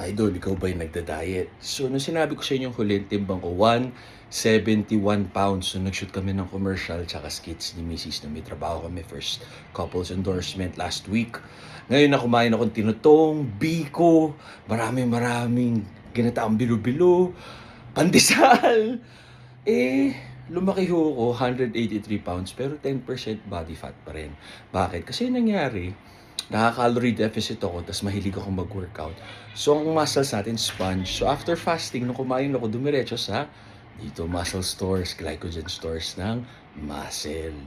Idol, ikaw ba'y nagda-diet? So, nung sinabi ko sa inyo huli, timbang ko, 171 pounds. So, nag-shoot kami ng commercial tsaka skits ni Mrs. na may trabaho kami. First couples endorsement last week. Ngayon na kumain akong tinutong, biko, maraming ginataang bilo-bilo, pandesal. Lumaki ho ako, 183 pounds, pero 10% body fat pa rin. Bakit? Kasi nangyari, nakaka-calorie deficit ako, tapos mahilig akong mag-workout. So, ang muscles natin, sponge. So, after fasting, nung kumain ako, dumiretso sa dito, muscle stores, glycogen stores ng muscle.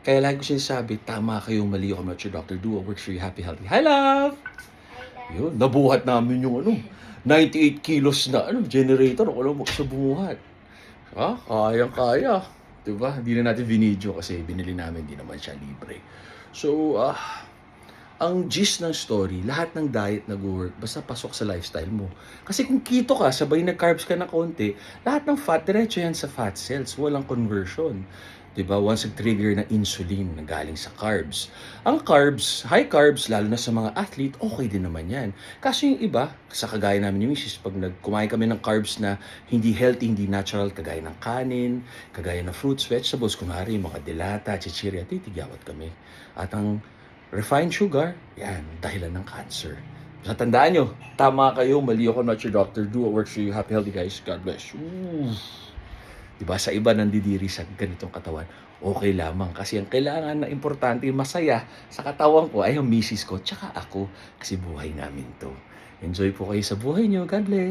Kaya lagi ko sinasabi, tama kayong mali ako, not your doctor. Do what works for you, happy, healthy. Hi, love! Yun, nabuhat namin yung 98 kilos na generator. Wala mo sa bumuhat. Kayang-kaya. Diba? Hindi na natin binidyo kasi binili namin, hindi naman siya libre. So, ang gist ng story, lahat ng diet nag-work basta pasok sa lifestyle mo. Kasi kung keto ka, sabay nag-carbs ka na konti, lahat ng fat, diretso yan sa fat cells. Walang conversion. Diba? Once nag-trigger ng insulin na galing sa carbs. Ang carbs, high carbs, lalo na sa mga athlete, okay din naman yan. Kasi yung iba, sa kagaya namin ni Mrs., pag kumain kami ng carbs na hindi healthy, hindi natural, kagaya ng kanin, kagaya ng fruits, vegetables, kunwari mga delata, chichirya, titigyawat kami. At ang refined sugar, yan, dahilan ng cancer. So, tandaan nyo, tama kayo, mali ako, not your doctor. Do what works for you. Happy, healthy guys. God bless you. Diba, sa iba nandidiri sa ganitong katawan, okay lamang. Kasi ang kailangan na importante, masaya sa katawan ko ay ang misis ko, tsaka ako. Kasi buhay namin to. Enjoy po kayo sa buhay nyo. God bless.